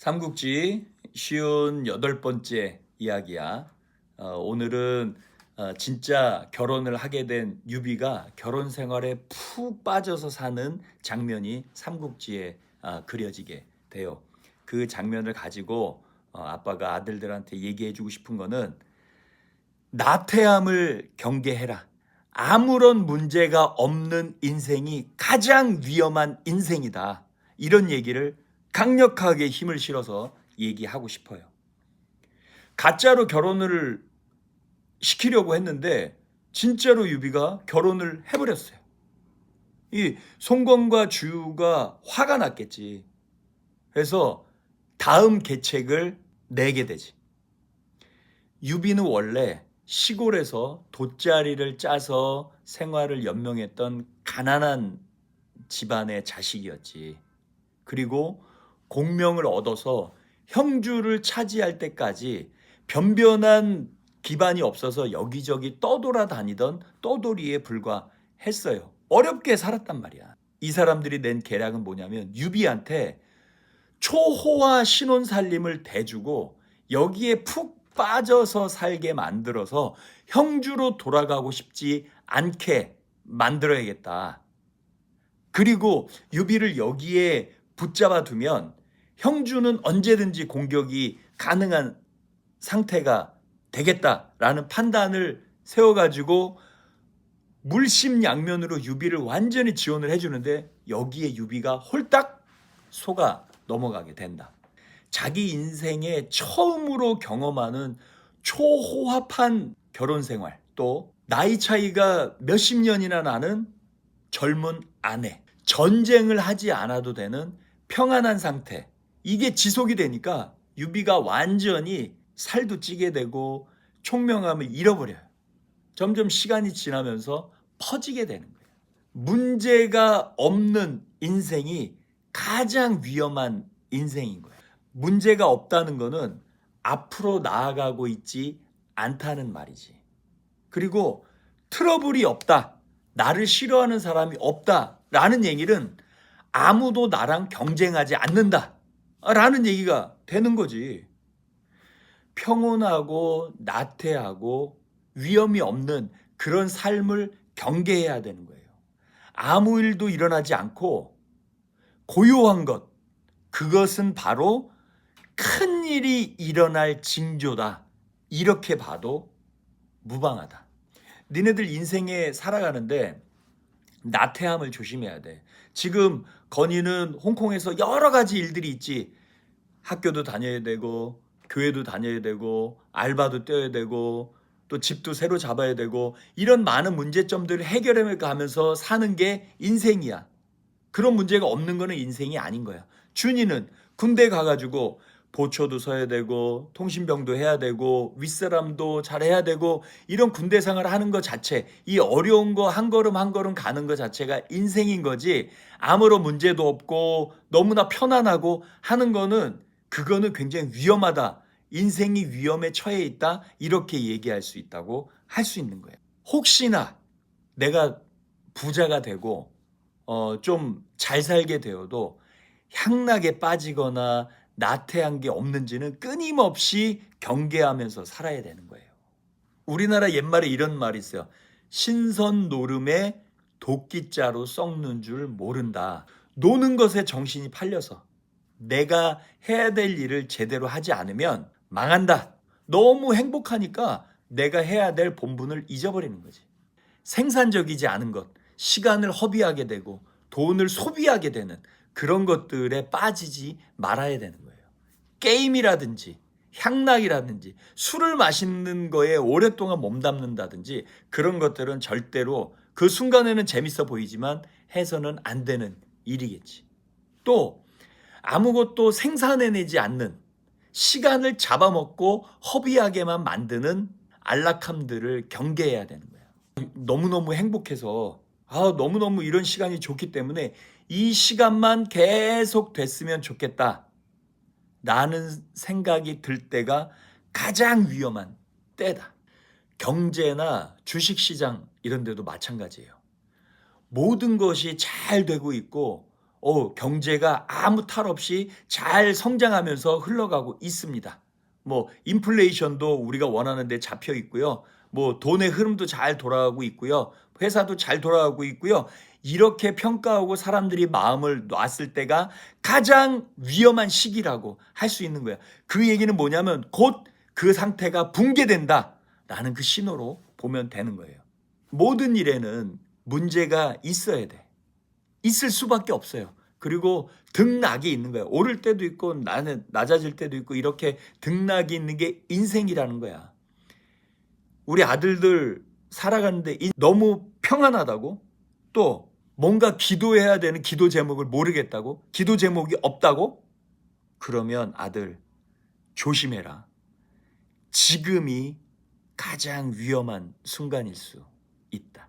삼국지 쉬운 8번째 이야기야. 오늘은 진짜 결혼을 하게 된 유비가 결혼 생활에 푹 빠져서 사는 장면이 삼국지에 그려지게 돼요. 그 장면을 가지고 아빠가 아들들한테 얘기해주고 싶은 거는 나태함을 경계해라. 아무런 문제가 없는 인생이 가장 위험한 인생이다. 이런 얘기를 강력하게 힘을 실어서 얘기하고 싶어요. 가짜로 결혼을 시키려고 했는데 진짜로 유비가 결혼을 해버렸어요. 이 송건과 주유가 화가 났겠지. 그래서 다음 계책을 내게 되지. 유비는 원래 시골에서 돗자리를 짜서 생활을 연명했던 가난한 집안의 자식이었지. 그리고 공명을 얻어서 형주를 차지할 때까지 변변한 기반이 없어서 여기저기 떠돌아다니던 떠돌이에 불과했어요. 어렵게 살았단 말이야. 이 사람들이 낸 계략은 뭐냐면 유비한테 초호화 신혼살림을 대주고 여기에 푹 빠져서 살게 만들어서 형주로 돌아가고 싶지 않게 만들어야겠다. 그리고 유비를 여기에 붙잡아 두면 형주는 언제든지 공격이 가능한 상태가 되겠다라는 판단을 세워가지고 물심양면으로 유비를 완전히 지원을 해주는데 여기에 유비가 홀딱 속아 넘어가게 된다. 자기 인생에 처음으로 경험하는 초호합한 결혼 생활, 또 나이 차이가 몇십 년이나 나는 젊은 아내, 전쟁을 하지 않아도 되는 평안한 상태, 이게 지속이 되니까 유비가 완전히 살도 찌게 되고 총명함을 잃어버려요. 점점 시간이 지나면서 퍼지게 되는 거예요. 문제가 없는 인생이 가장 위험한 인생인 거예요. 문제가 없다는 거는 앞으로 나아가고 있지 않다는 말이지. 그리고 트러블이 없다, 나를 싫어하는 사람이 없다라는 얘기는 아무도 나랑 경쟁하지 않는다라는 얘기가 되는 거지. 평온하고 나태하고 위험이 없는 그런 삶을 경계해야 되는 거예요. 아무 일도 일어나지 않고 고요한 것, 그것은 바로 큰 일이 일어날 징조다. 이렇게 봐도 무방하다. 니네들 인생에 살아가는데 나태함을 조심해야 돼. 지금 건이는 홍콩에서 여러 가지 일들이 있지. 학교도 다녀야 되고 교회도 다녀야 되고 알바도 뛰어야 되고 또 집도 새로 잡아야 되고 이런 많은 문제점들을 해결해 가면서 사는 게 인생이야. 그런 문제가 없는 거는 인생이 아닌 거야. 준이는 군대 가가지고 보초도 서야 되고 통신병도 해야 되고 윗사람도 잘해야 되고 이런 군대 생활을 하는 것 자체, 이 어려운 거 한 걸음 한 걸음 가는 것 자체가 인생인 거지. 아무런 문제도 없고 너무나 편안하고 하는 거는 그거는 굉장히 위험하다. 인생이 위험에 처해 있다. 이렇게 얘기할 수 있다고 할 수 있는 거예요. 혹시나 내가 부자가 되고 좀 잘 살게 되어도 향락에 빠지거나 나태한 게 없는지는 끊임없이 경계하면서 살아야 되는 거예요. 우리나라 옛말에 이런 말이 있어요. 신선 노름에 도끼자루 썩는 줄 모른다. 노는 것에 정신이 팔려서 내가 해야 될 일을 제대로 하지 않으면 망한다. 너무 행복하니까 내가 해야 될 본분을 잊어버리는 거지. 생산적이지 않은 것, 시간을 허비하게 되고 돈을 소비하게 되는 그런 것들에 빠지지 말아야 되는 거예요. 게임이라든지 향락이라든지 술을 마시는 거에 오랫동안 몸담는다든지 그런 것들은 절대로 그 순간에는 재밌어 보이지만 해서는 안 되는 일이겠지. 또 아무것도 생산해내지 않는, 시간을 잡아먹고 허비하게만 만드는 안락함들을 경계해야 되는 거야. 너무너무 행복해서 너무너무 이런 시간이 좋기 때문에 이 시간만 계속 됐으면 좋겠다 라는 생각이 들 때가 가장 위험한 때다. 경제나 주식시장 이런 데도 마찬가지예요. 모든 것이 잘 되고 있고 경제가 아무 탈 없이 잘 성장하면서 흘러가고 있습니다. 뭐 인플레이션도 우리가 원하는 데 잡혀 있고요. 뭐 돈의 흐름도 잘 돌아가고 있고요. 회사도 잘 돌아가고 있고요. 이렇게 평가하고 사람들이 마음을 놨을 때가 가장 위험한 시기라고 할 수 있는 거야. 그 얘기는 뭐냐면 곧 그 상태가 붕괴된다라는 그 신호로 보면 되는 거예요. 모든 일에는 문제가 있어야 돼. 있을 수밖에 없어요. 그리고 등락이 있는 거야. 오를 때도 있고 낮아질 때도 있고 이렇게 등락이 있는 게 인생이라는 거야. 우리 아들들 살아가는데 너무 평안하다고? 또 뭔가 기도해야 되는 기도 제목을 모르겠다고? 기도 제목이 없다고? 그러면 아들 조심해라. 지금이 가장 위험한 순간일 수 있다.